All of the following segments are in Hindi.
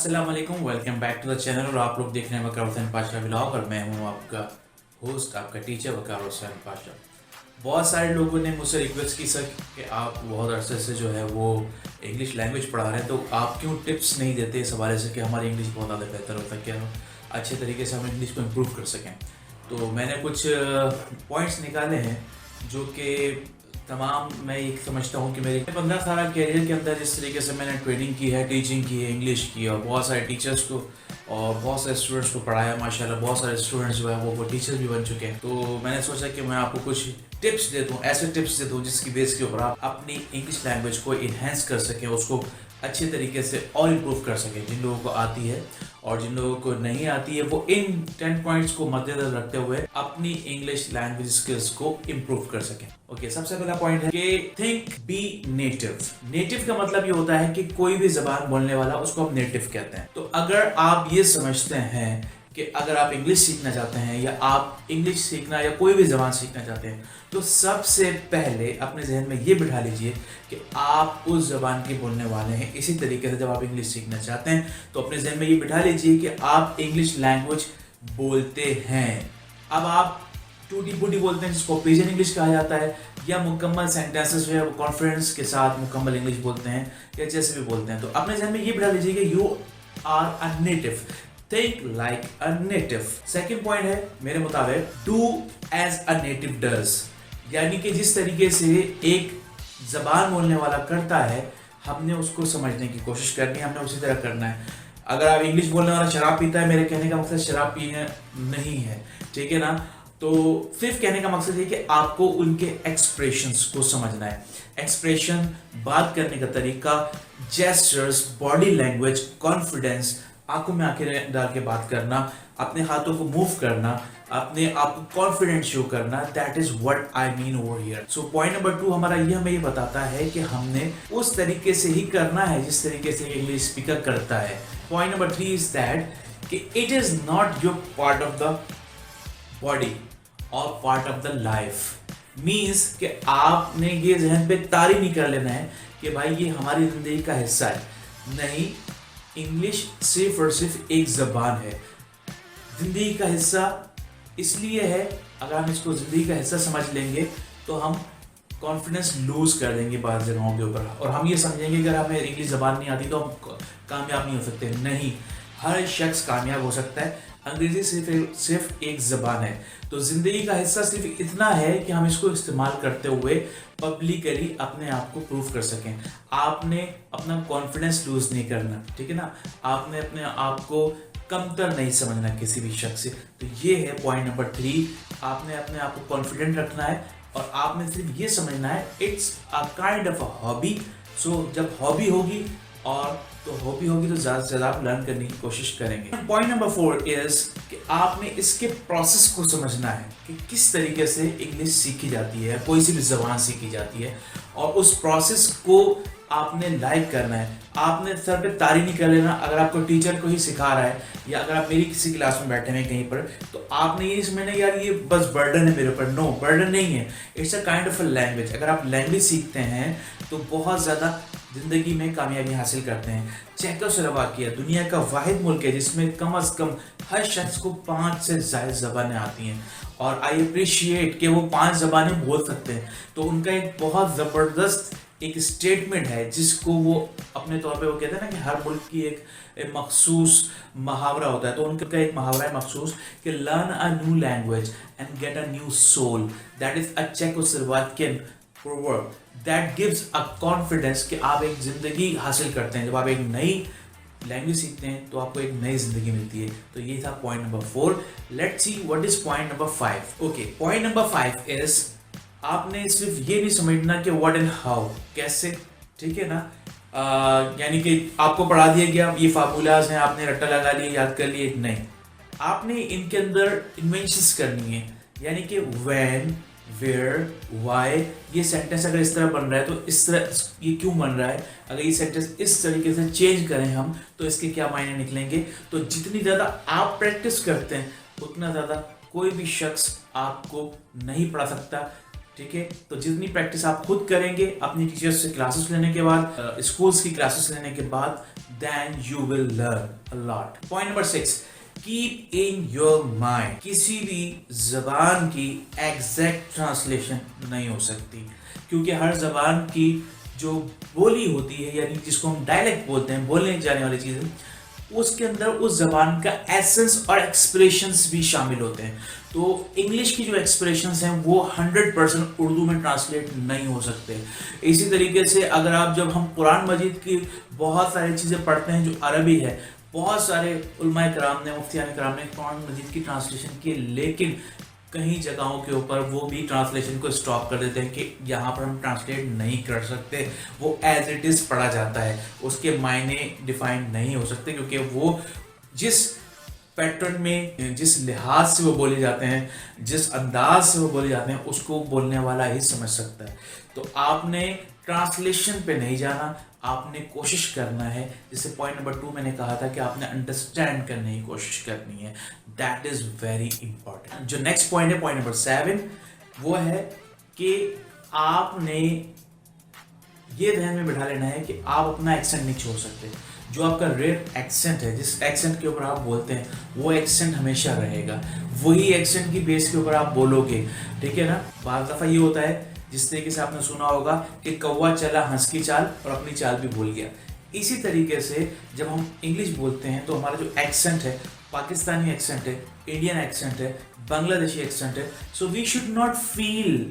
अस्सलाम वालेकुम, welcome back to the channel. और आप लोग देख रहे हैं वकार हुसैन पाशा व्लॉग और मैं हूं आपका होस्ट, आपका टीचर वकार हुसैन पाशा। बहुत सारे लोगों ने मुझसे रिक्वेस्ट की सर कि आप बहुत अरसे से जो है वो इंग्लिश लैंग्वेज पढ़ा रहे हैं, तो आप क्यों टिप्स नहीं देते इस हवाले से कि हमारी इंग्लिश बहुत ज़्यादा बेहतर होता है, क्या हम अच्छे तरीके से हम इंग्लिश को इम्प्रूव कर सकें। तो मैंने कुछ पॉइंट्स निकाले हैं जो कि तमाम मैं ये समझता हूँ कि मेरे 15 साल कैरियर के अंदर जिस तरीके से मैंने ट्रेनिंग की है, टीचिंग की है, इंग्लिश की, और बहुत सारे टीचर्स को और बहुत सारे स्टूडेंट्स को पढ़ाया माशाल्लाह। बहुत सारे स्टूडेंट्स जो है वो टीचर्स भी बन चुके हैं। तो मैंने सोचा कि मैं आपको कुछ टिप्स दे दूँ, ऐसे टिप्स दे दूँ जिसकी बेस के ऊपर आप अपनी इंग्लिश लैंग्वेज को इन्हेंस कर सकें, उसको अच्छे तरीके से और इम्प्रूव कर सकें। जिन लोगों को आती है और जिन लोगों को नहीं आती है वो इन 10 पॉइंट्स को मद्देनजर रखते हुए अपनी इंग्लिश लैंग्वेज स्किल्स को इम्प्रूव कर सकें। ओके, सबसे पहला पॉइंट है कि थिंक बी नेटिव। नेटिव का मतलब ये होता है कि कोई भी जबान बोलने वाला, उसको हम नेटिव कहते हैं। तो अगर आप ये समझते हैं कि अगर आप इंग्लिश सीखना चाहते हैं या आप इंग्लिश सीखना या कोई भी जबान सीखना चाहते हैं, तो सबसे पहले अपने जहन में ये बिठा लीजिए कि आप उस जबान के बोलने वाले हैं। इसी तरीके से जब आप इंग्लिश सीखना चाहते हैं तो अपने जहन में ये बिठा लीजिए कि आप इंग्लिश लैंग्वेज बोलते हैं। अब आप टूटी फूटी बोलते हैं जिसको पिजन इंग्लिश कहा जाता है, या मुकम्मल सेंटेंसेस जो है वो कॉन्फिडेंस के साथ मुकम्मल इंग्लिश बोलते हैं, या जैसे भी बोलते हैं। तो अपने जहन में ये बिठा लीजिए कि you are a native, think like a native. Second point है मेरे मुताबिक do as a native does, यानी कि जिस तरीके से एक जबान बोलने वाला करता है हमने उसको समझने की कोशिश करनी है, हमने उसी तरह करना है। अगर आप इंग्लिश बोलने वाला शराब पीता है, मेरे कहने का मकसद शराब पीना नहीं है, ठीक है ना। तो सिर्फ कहने का मकसद ये कि आपको उनके एक्सप्रेशंस को समझना है। एक्सप्रेशन, बात करने का तरीका, जेस्चर्स, बॉडी लैंग्वेज, कॉन्फिडेंस, आंखों में आंखें डाल के बात करना, अपने हाथों को मूव करना, अपने आप को कॉन्फिडेंट शो करना, that is what I mean over here. So point number 2 हमारा ये हमें ये बताता है कि हमने उस तरीके से ही करना है जिस तरीके से इंग्लिश स्पीकर करता है। पॉइंट नंबर 3 इज दैट कि it is not your part of the body और part of the life. Means कि आपने ये जहन पे तारी नहीं कर लेना है कि भाई ये हमारी जिंदगी का हिस्सा है। नहीं, इंग्लिश सिर्फ और सिर्फ एक जबान है, जिंदगी का हिस्सा इसलिए है। अगर हम इसको जिंदगी का हिस्सा समझ लेंगे तो हम कॉन्फिडेंस लूज कर देंगे बाद जगहों के ऊपर, और हम ये समझेंगे कि अगर हमें इंग्लिश जबान नहीं आती तो हम कामयाब नहीं हो सकते। नहीं, हर शख्स कामयाब हो सकता है। अंग्रेजी सिर्फ एक जबान है, तो जिंदगी का हिस्सा सिर्फ इतना है कि हम इसको इस्तेमाल करते हुए पब्लिकली अपने आप को प्रूव कर सकें। आपने अपना कॉन्फिडेंस लूज नहीं करना, ठीक है ना। आपने अपने आप को कमतर नहीं समझना किसी भी शख्स से। तो ये है पॉइंट नंबर 3। आपने अपने आप को कॉन्फिडेंट रखना है और आपने सिर्फ ये समझना है it's a kind of a hobby. So जब हॉबी होगी तो ज़्यादा से ज़्यादा आप लर्न करने की कोशिश करेंगे। पॉइंट नंबर 4 इज कि आपने इसके प्रोसेस को समझना है कि किस तरीके से इंग्लिश सीखी जाती है, कोई सी भी जबान सीखी जाती है, और उस प्रोसेस को आपने लाइक करना है। आपने सर पे तारी नहीं कर लेना। अगर आपको टीचर को ही सिखा रहा है या अगर आप मेरी किसी क्लास में बैठे हैं कहीं पर, तो आपने ये समझना यार ये बस बर्डन है मेरे ऊपर। नो, बर्डन नहीं है, it's a kind of a language. अगर आप लैंग्वेज सीखते हैं तो बहुत ज़्यादा जिंदगी में कामयाबी हासिल करते हैं। चेकोस्लोवाकिया दुनिया का वाहिद मुल्क है जिसमें कम अज़ कम हर शख्स को 5 से ज़्यादा ज़बानें आती हैं, और आई अप्रिशिएट कि वो 5 ज़बानें बोल सकते हैं। तो उनका एक बहुत ज़बरदस्त एक स्टेटमेंट है जिसको वो अपने तौर पे वो कहते हैं ना कि हर मुल्क की एक मखसूस मुहावरा होता है। तो उनका एक मुहावरा है मखसूस कि learn a new language and get a new soul, that is a Czechoslovakian proverb that gives a confidence कि आप एक जिंदगी हासिल करते हैं। जब आप एक नई लैंग्वेज सीखते हैं तो आपको एक नई जिंदगी मिलती है। तो ये था point number 4। Let's see what is point number 5। Okay, point number 5 is आपने सिर्फ ये नहीं समझना कि व्हाट एंड हाउ, कैसे, ठीक है ना। यानी कि आपको पढ़ा दिया गया ये फार्मूलाज हैं, आपने रट्टा लगा लिया, याद कर लिए। नहीं, आपने इनके अंदर इन्वेंशंस करनी है। यानी कि व्हेन, वेयर, व्हाई, ये सेंटेंस अगर इस तरह बन रहा है तो इस तरह ये क्यों बन रहा है। अगर ये सेंटेंस इस तरीके से चेंज करें हम तो इसके क्या मायने निकलेंगे। तो जितनी ज़्यादा आप प्रैक्टिस करते हैं उतना ज़्यादा कोई भी शख्स आपको नहीं पढ़ा सकता। ठीक है। तो जितनी प्रैक्टिस आप खुद करेंगे अपनी टीचर्स से क्लासेस लेने के बाद, स्कूल्स की क्लासेस लेने के बाद, then you will learn a lot. Point number 6, keep in your mind, किसी भी जबान की एग्जैक्ट ट्रांसलेशन नहीं हो सकती, क्योंकि हर जबान की जो बोली होती है, यानी जिसको हम डायलेक्ट बोलते हैं, बोलने जाने वाली चीजें, उसके अंदर उस जबान का एसेंस और एक्सप्रेशंस भी शामिल होते हैं। तो इंग्लिश की जो एक्सप्रेशंस हैं वो 100% उर्दू में ट्रांसलेट नहीं हो सकते। इसी तरीके से अगर आप, जब हम कुरान मजीद की बहुत सारी चीज़ें पढ़ते हैं जो अरबी है, बहुत सारे उलमाए कराम ने, मुफ्तियान कराम ने कुरान मजीद की ट्रांसलेशन की, लेकिन कई जगहों के ऊपर वो भी ट्रांसलेशन को स्टॉप कर देते हैं कि यहाँ पर हम ट्रांसलेट नहीं कर सकते, वो एज इट इज़ पढ़ा जाता है, उसके मायने डिफाइन नहीं हो सकते, क्योंकि वो जिस पैटर्न में, जिस लिहाज से वो बोले जाते हैं, जिस अंदाज से वो बोले जाते हैं, उसको बोलने वाला ही समझ सकता है। तो आपने ट्रांसलेशन पे नहीं जाना, आपने कोशिश करना है, जैसे पॉइंट नंबर 2 मैंने कहा था कि आपने अंडरस्टैंड करने की कोशिश करनी है। That is very important. जो नेक्स्ट पॉइंट है, पॉइंट नंबर 7, वो है कि आपने ये ध्यान में बिठा लेना है कि आप अपना एक्सेंट नहीं छोड़ सकते। जो आपका रेयर एक्सेंट है, जिस एक्सेंट के ऊपर आप बोलते हैं, वो एक्सेंट हमेशा रहेगा, वही एक्सेंट की बेस के ऊपर आप बोलोगे, ठीक है ना। बार दफ़ा ये होता है, जिस तरीके से आपने सुना होगा कि कौवा चला हंस की चाल और अपनी चाल भी भूल गया। इसी तरीके से जब हम इंग्लिश बोलते हैं तो हमारा जो एक्सेंट है, पाकिस्तानी एक्सेंट है, इंडियन एक्सेंट है, बांग्लादेशी एक्सेंट है, so we should not feel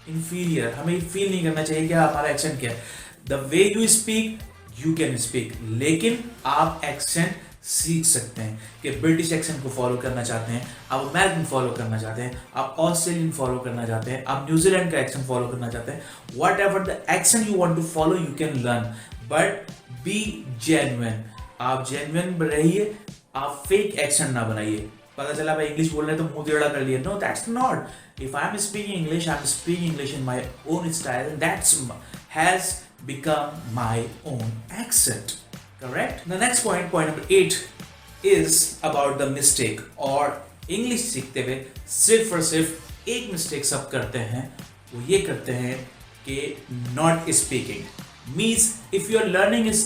inferior. हमें फील नहीं करना चाहिए कि हमारा एक्सेंट क्या है। The way you speak you can speak, लेकिन आप एक्सेंट सीख सकते हैं कि ब्रिटिश एक्सेंट को फॉलो करना चाहते हैं, आप अमेरिकन फॉलो करना चाहते हैं, आप ऑस्ट्रेलियन फॉलो करना चाहते हैं, आप न्यूजीलैंड का एक्सेंट फॉलो करना चाहते हैं, whatever the accent you want to follow you can learn, but be genuine. आप जेन्युइन रहिए, आप फेक एक्सेंट ना बनाइए। पता चला भाई इंग्लिश बोल रहे हैं तो मुंह टेढ़ा कर लिया, no that's not. If I am speaking English, I am speaking English in my own style, and that's has become my own accent. Correct? The next point, point number 8, is about the mistake. और इंग्लिश सीखते हुए सिर्फ और सिर्फ एक मिस्टेक सब करते हैं, वो ये करते हैं कि not speaking. Means if you are learning is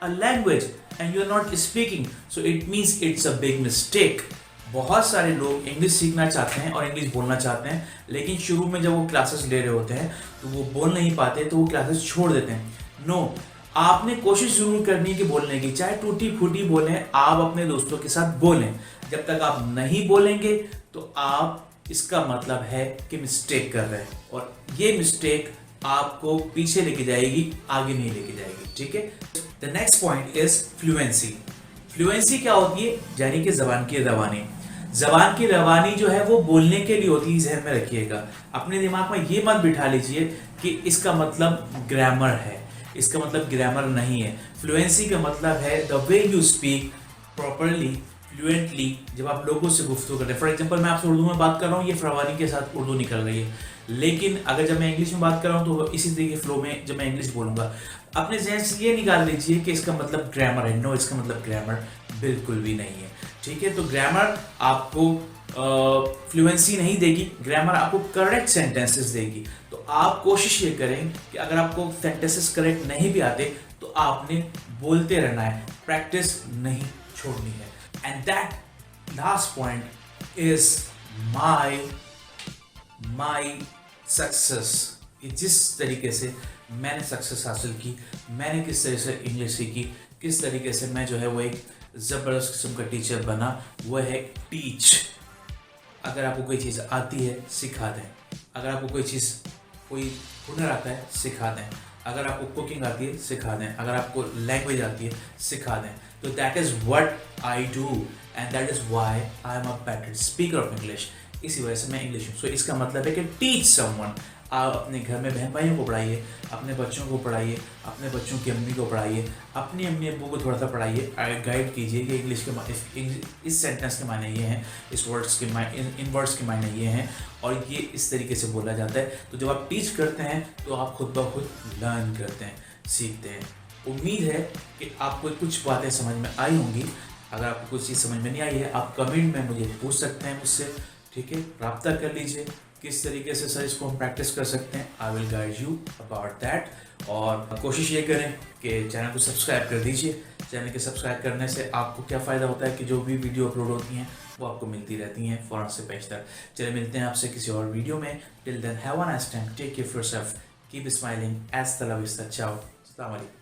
a language and you are not speaking, so it means it's a big mistake. बहुत सारे लोग इंग्लिश सीखना चाहते हैं और इंग्लिश बोलना चाहते हैं, लेकिन शुरू में जब वो क्लासेस ले रहे होते हैं तो वो बोल नहीं पाते, तो वो क्लासेस छोड़ देते हैं। नो, आपने कोशिश जरूर करनी है कि बोलने की, चाहे टूटी फूटी बोलें, आप अपने दोस्तों के साथ बोलें। जब तक आप नहीं बोलेंगे तो आप, इसका मतलब है कि मिस्टेक कर रहे हैं, और ये मिस्टेक आपको पीछे लेके जाएगी, आगे नहीं लेके जाएगी, ठीक है। The next point is fluency. Fluency क्या होती है? यानी कि जबान की रवानी। जबान की रवानी जो है वो बोलने के लिए होती है, ज़हन में रखिएगा। अपने दिमाग में ये मत बिठा लीजिए कि इसका मतलब ग्रामर है, इसका मतलब ग्रामर नहीं है। फ्लुएंसी का मतलब है the way you speak properly, fluently, जब आप लोगों से गुफ्तगू करते हैं। फॉर एग्जाम्पल, मैं आपसे उर्दू में बात कर रहा हूँ, ये रवानी के साथ उर्दू निकल रही है, लेकिन अगर जब मैं इंग्लिश में बात कर रहा हूँ तो इसी तरीके फ्लो में जब मैं इंग्लिश बोलूँगा, अपने जहन से ये निकाल लीजिए कि इसका मतलब ग्रामर है। नो, इसका मतलब ग्रामर बिल्कुल भी नहीं है, ठीक है। तो ग्रामर आपको फ्लुएंसी नहीं देगी, ग्रामर आपको करेक्ट सेंटेंसेस देगी। तो आप कोशिश ये करें कि अगर आपको सेंटेंसेस करेक्ट नहीं भी आते तो आपने बोलते रहना है, प्रैक्टिस नहीं छोड़नी है। And that last point is my success. जिस तरीके से मैंने सक्सेस हासिल की, मैंने किस तरह से इंग्लिश सीखी, किस तरीके से मैं जो है वो एक ज़बरदस्त किस्म का टीचर बना, वो है टीच। अगर आपको कोई चीज़ आती है सिखा दें, अगर आपको कोई हुनर आता है सिखा दें, अगर आपको कुकिंग आती है सिखा दें, अगर आपको लैंग्वेज आती है सिखा दें। तो that is what I do and that is why I am a better speaker of English. इसी वजह से मैं इंग्लिश हूँ। सो इसका मतलब है कि टीच समवन। आप अपने घर में बहन भाइयों को पढ़ाइए, अपने बच्चों को पढ़ाइए, अपने बच्चों की अम्मी को पढ़ाइए, अपनी अम्मी अब्बू को थोड़ा सा पढ़ाइए, गाइड कीजिए कि इंग्लिश के इस सेंटेंस के मायने ये हैं, इस वर्ड्स के इन वर्ड्स के मायने ये हैं, और ये इस तरीके से बोला जाता है। तो जब आप टीच करते हैं तो आप खुद ब खुद लर्न करते हैं, सीखते हैं। उम्मीद है कि आपको कुछ बातें समझ में आई होंगी। अगर आपको कुछ चीज़ समझ में नहीं आई है, आप कमेंट में मुझे पूछ सकते हैं मुझसे, ठीक है। रब्ता कर लीजिए, किस तरीके से सर इसको हम प्रैक्टिस कर सकते हैं, I will guide you about that. और कोशिश ये करें कि चैनल को सब्सक्राइब कर दीजिए। चैनल के सब्सक्राइब करने से आपको क्या फ़ायदा होता है कि जो भी वीडियो अपलोड होती हैं वो आपको मिलती रहती हैं फ़ौरन से पेश तक। चलिए मिलते हैं आपसे किसी और वीडियो में। Till then have a nice time, take care of yourself, keep smiling, as the love is the, ciao, अस्सलाम वालेकुम।